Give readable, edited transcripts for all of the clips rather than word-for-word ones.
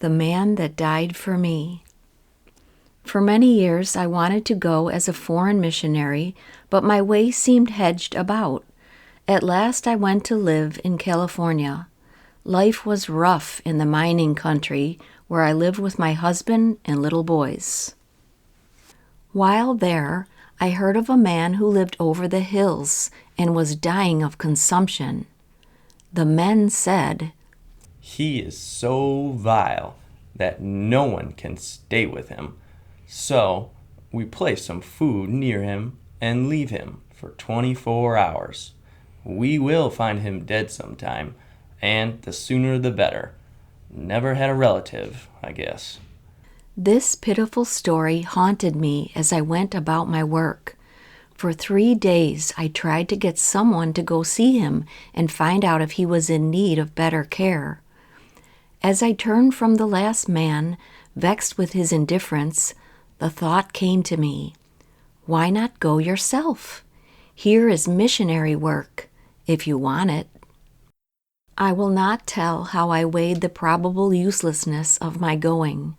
The man that died for me. For many years I wanted to go as a foreign missionary, but my way seemed hedged about. At last I went to live in California. Life was rough in the mining country where I lived with my husband and little boys. While there, I heard of a man who lived over the hills and was dying of consumption. The men said, "He is so vile that no one can stay with him. So we place some food near him and leave him for 24 hours. We will find him dead sometime, and the sooner the better. Never had a relative, I guess." This pitiful story haunted me as I went about my work. For 3 days I tried to get someone to go see him and find out if he was in need of better care. As I turned from the last man, vexed with his indifference, the thought came to me, why not go yourself? Here is missionary work, if you want it. I will not tell how I weighed the probable uselessness of my going,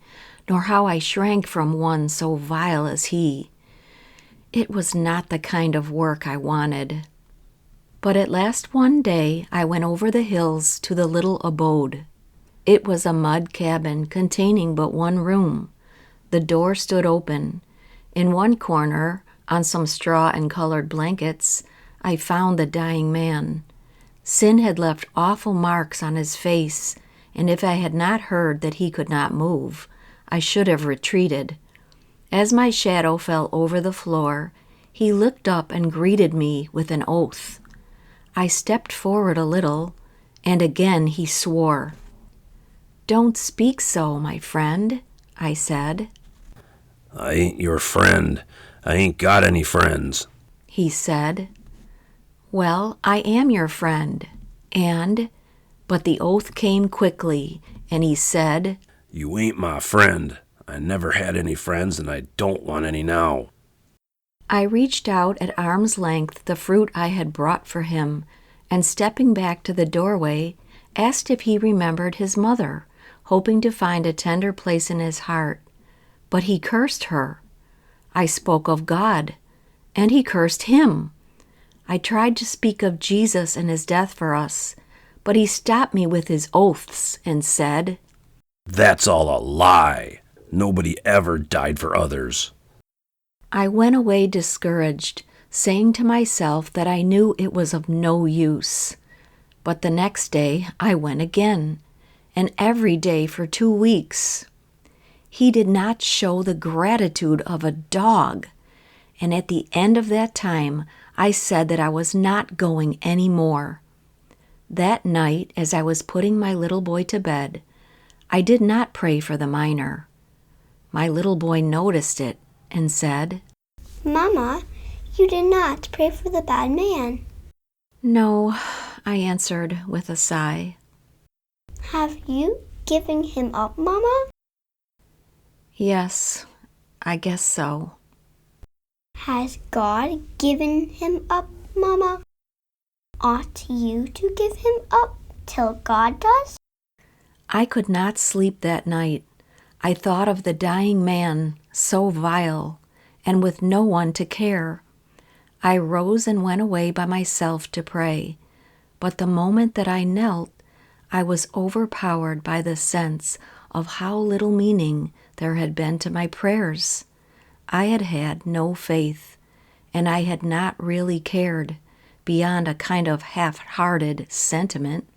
nor how I shrank from one so vile as he. It was not the kind of work I wanted. But at last one day I went over the hills to the little abode. It was a mud cabin containing but one room. The door stood open. In one corner, on some straw and colored blankets, I found the dying man. Sin had left awful marks on his face, and if I had not heard that he could not move, I should have retreated. As my shadow fell over the floor, he looked up and greeted me with an oath. I stepped forward a little, and again he swore. "Don't speak so, my friend," I said. "I ain't your friend. I ain't got any friends," he said. "Well, I am your friend, but the oath came quickly, and he said, "You ain't my friend. I never had any friends, and I don't want any now." I reached out at arm's length the fruit I had brought for him, and stepping back to the doorway, asked if he remembered his mother, hoping to find a tender place in his heart. But he cursed her. I spoke of God, and he cursed him. I tried to speak of Jesus and his death for us, but he stopped me with his oaths and said, "That's all a lie. Nobody ever died for others." I went away discouraged, saying to myself that I knew it was of no use. But the next day I went again, and every day for 2 weeks. He did not show the gratitude of a dog, and at the end of that time I said that I was not going any more. That night, as I was putting my little boy to bed, I did not pray for the miner. My little boy noticed it and said, "Mama, you did not pray for the bad man." "No," I answered with a sigh. "Have you given him up, Mama?" "Yes, I guess so." "Has God given him up, Mama? Ought you to give him up till God does?" I could not sleep that night. I thought of the dying man, so vile, and with no one to care. I rose and went away by myself to pray, but the moment that I knelt, I was overpowered by the sense of how little meaning there had been to my prayers. I had had no faith, and I had not really cared, beyond a kind of half-hearted sentiment.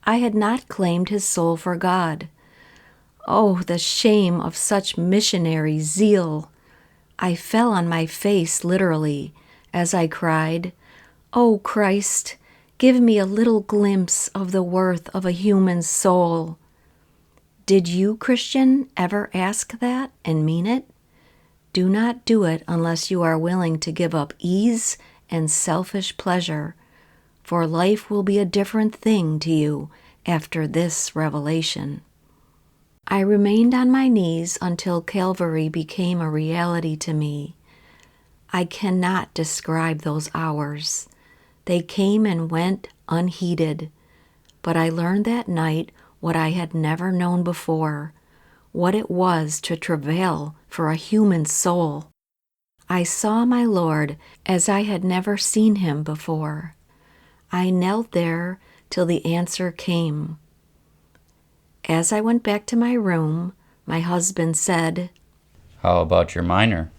I had not claimed his soul for God. Oh, the shame of such missionary zeal! I fell on my face literally as I cried, "Oh, Christ, give me a little glimpse of the worth of a human soul." Did you, Christian, ever ask that and mean it? Do not do it unless you are willing to give up ease and selfish pleasure, for life will be a different thing to you after this revelation. I remained on my knees until Calvary became a reality to me. I cannot describe those hours. They came and went unheeded, but I learned that night what I had never known before, what it was to travail for a human soul. I saw my Lord as I had never seen him before. I knelt there till the answer came. As I went back to my room, my husband said, How about your minor?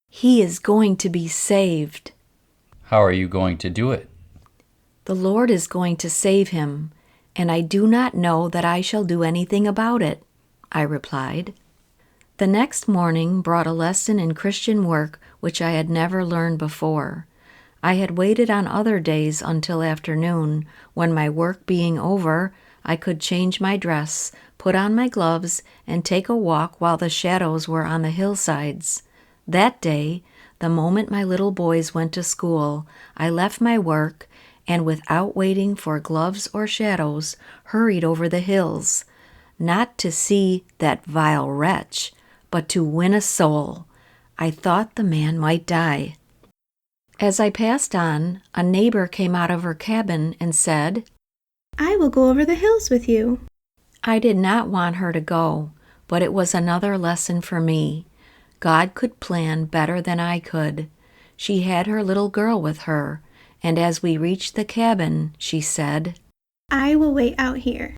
"He is going to be saved. How are you going to do it? The Lord is going to save him, and I do not know that I shall do anything about it," I replied. The next morning brought a lesson in Christian work which I had never learned before. I had waited on other days until afternoon, when my work being over, I could change my dress, put on my gloves, and take a walk while the shadows were on the hillsides. That day, the moment my little boys went to school, I left my work and, without waiting for gloves or shadows, hurried over the hills, not to see that vile wretch, but to win a soul. I thought the man might die. As I passed on, a neighbor came out of her cabin and said, "I will go over the hills with you." I did not want her to go, but it was another lesson for me. God could plan better than I could. She had her little girl with her, and as we reached the cabin, she said, "I will wait out here."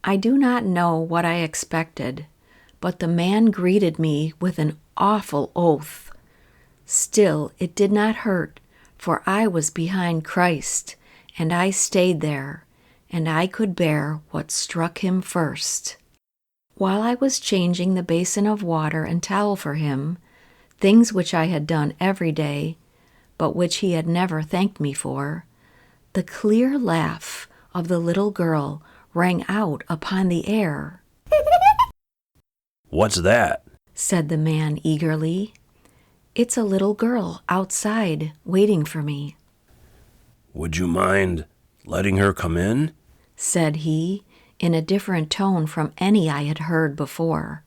I do not know what I expected, but the man greeted me with an awful oath. Still, it did not hurt, for I was behind Christ, and I stayed there, and I could bear what struck him first. While I was changing the basin of water and towel for him, things which I had done every day, but which he had never thanked me for, the clear laugh of the little girl rang out upon the air. What's that? Said the man eagerly. It's a little girl outside waiting for me. Would you mind letting her come in? Said he, in a different tone from any I had heard before.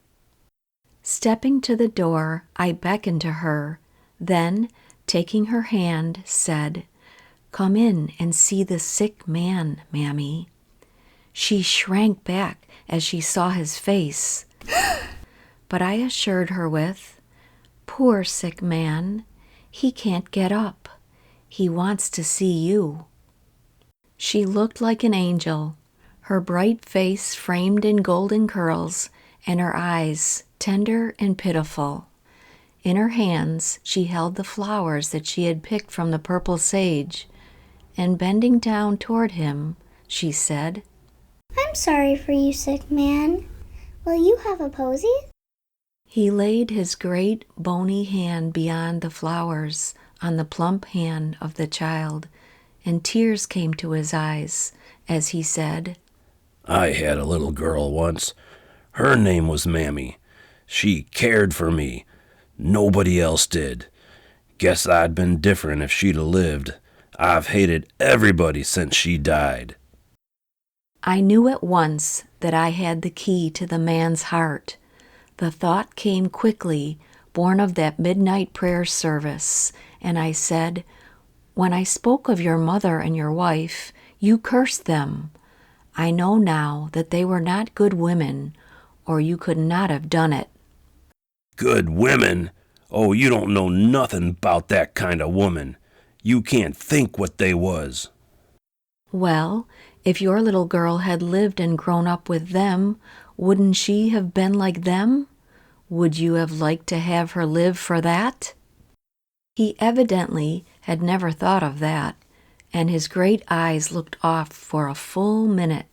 Stepping to the door, I beckoned to her, then, taking her hand, said, "Come in and see the sick man, Mammy." She shrank back as she saw his face, but I assured her with, "Poor sick man, he can't get up. He wants to see you." She looked like an angel, her bright face framed in golden curls, and her eyes tender and pitiful. In her hands she held the flowers that she had picked from the purple sage, and bending down toward him, she said, "I'm sorry for you, sick man. Will you have a posy?" He laid his great bony hand beyond the flowers on the plump hand of the child, and tears came to his eyes as he said, I had a little girl once. Her name was Mammy. She cared for me. Nobody else did. Guess I'd been different if she'd 'a' lived. I've hated everybody since she died. I knew at once that I had the key to the man's heart. The thought came quickly, born of that midnight prayer service, and I said, "When I spoke of your mother and your wife, you cursed them. I know now that they were not good women, or you could not have done it." Good women? Oh, you don't know nothing 'bout that kind of woman. You can't think what they was. Well, if your little girl had lived and grown up with them, wouldn't she have been like them? Would you have liked to have her live for that? He evidently had never thought of that, and his great eyes looked off for a full minute.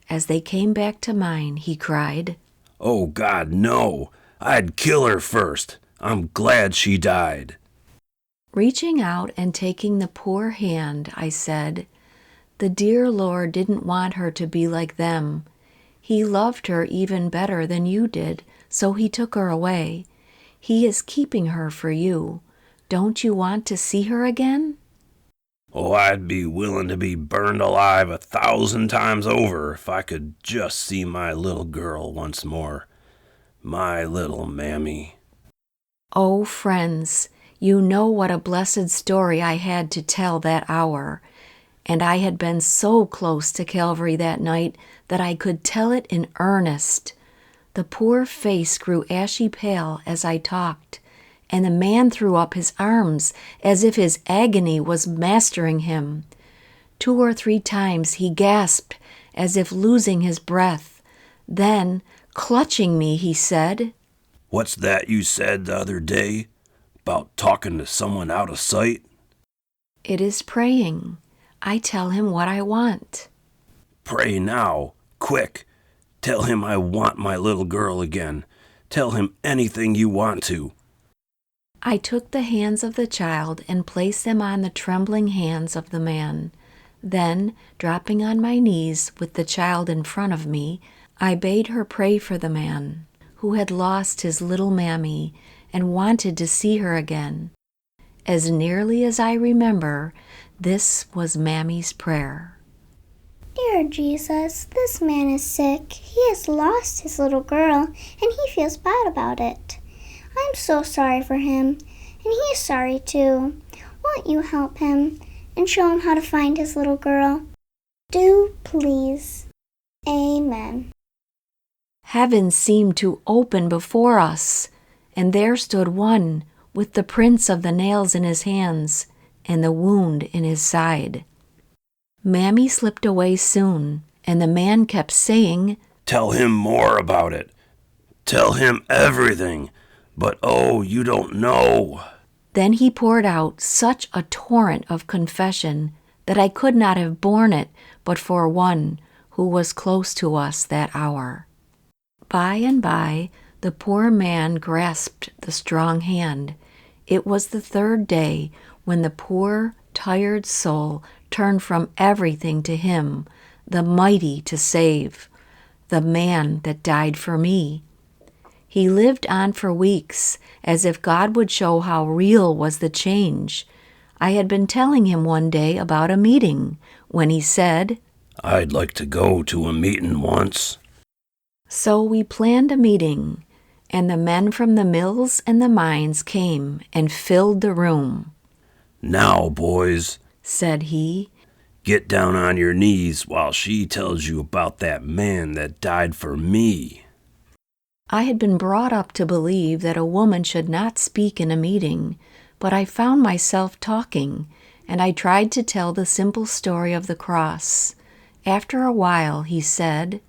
As they came back to mine, he cried, Oh, God, no. I'd kill her first. I'm glad she died. Reaching out and taking the poor hand, I said, "The dear Lord didn't want her to be like them. He loved her even better than you did, so he took her away. He is keeping her for you. Don't you want to see her again?" Oh, I'd be willing to be burned alive 1,000 times over if I could just see my little girl once more. My little Mammy. Oh, friends, you know what a blessed story I had to tell that hour. and I had been so close to Calvary that night that I could tell it in earnest. The poor face grew ashy pale as I talked, and the man threw up his arms as if his agony was mastering him. 2 or 3 times he gasped as if losing his breath. Then, clutching me, he said, "What's that you said the other day about talking to someone out of sight?" "It is praying. I tell him what I want." "Pray now, quick. Tell him I want my little girl again. Tell him anything you want to." I took the hands of the child and placed them on the trembling hands of the man. Then, dropping on my knees with the child in front of me, I bade her pray for the man who had lost his little Mammy and wanted to see her again. As nearly as I remember, this was Mammy's prayer. Dear Jesus, this man is sick. He has lost his little girl, and he feels bad about it. I'm so sorry for him, and he's sorry too. Won't you help him and show him how to find his little girl? Do, please. Amen. Heaven seemed to open before us, and there stood one with the prints of the nails in his hands and the wound in his side. Mammy slipped away soon, and the man kept saying, "Tell him more about it. Tell him everything. But oh, you don't know." Then he poured out such a torrent of confession that I could not have borne it but for one who was close to us that hour. By and by, the poor man grasped the strong hand. It was the 3rd day when the poor, tired soul turned from everything to him, the mighty to save, the man that died for me. He lived on for weeks, as if God would show how real was the change. I had been telling him one day about a meeting, when he said, "I'd like to go to a meeting once." So we planned a meeting, and the men from the mills and the mines came and filled the room. "Now, boys," said he, "get down on your knees while she tells you about that man that died for me." I had been brought up to believe that a woman should not speak in a meeting, but I found myself talking, and I tried to tell the simple story of the cross. After a while, he said,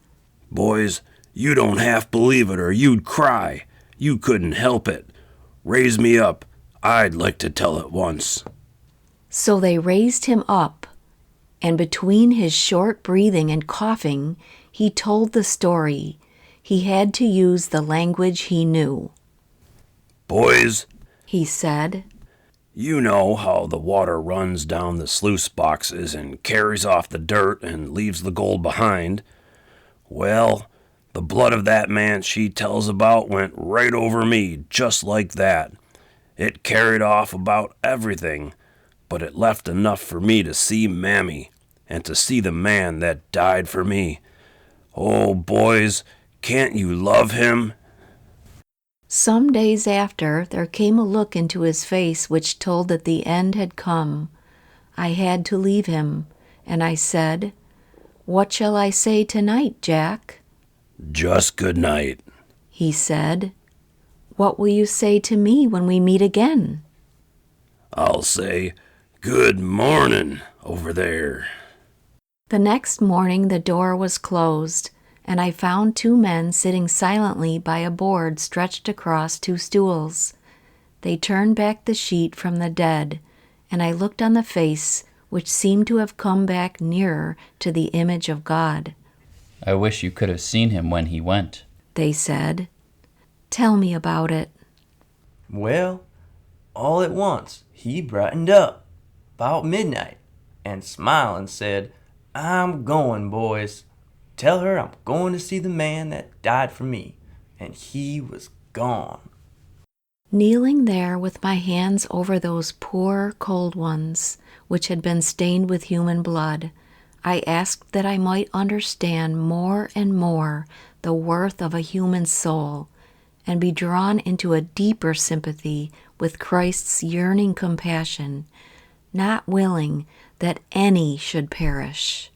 "Boys, you don't half believe it or you'd cry. You couldn't help it. Raise me up. I'd like to tell it once." So they raised him up, and between his short breathing and coughing, he told the story. He had to use the language he knew. "Boys," he said, "you know how the water runs down the sluice boxes and carries off the dirt and leaves the gold behind. Well, the blood of that man she tells about went right over me, just like that. It carried off about everything, but it left enough for me to see Mammy and to see the man that died for me. Oh, boys, can't you love him?" Some days after, there came a look into his face which told that the end had come. I had to leave him, and I said, "What shall I say tonight, Jack?" "Just good night," he said. "What will you say to me when we meet again?" "I'll say, 'Good morning' over there." The next morning the door was closed, and I found 2 men sitting silently by a board stretched across 2 stools. They turned back the sheet from the dead, and I looked on the face which seemed to have come back nearer to the image of God. I wish you could have seen him when he went. They said, "Tell me about it." Well, all at once he brightened up, about midnight, and smiling said, "I'm going, boys. Tell her I'm going to see the man that died for me." And he was gone. Kneeling there with my hands over those poor cold ones, which had been stained with human blood, I asked that I might understand more and more the worth of a human soul, and be drawn into a deeper sympathy with Christ's yearning compassion, not willing that any should perish,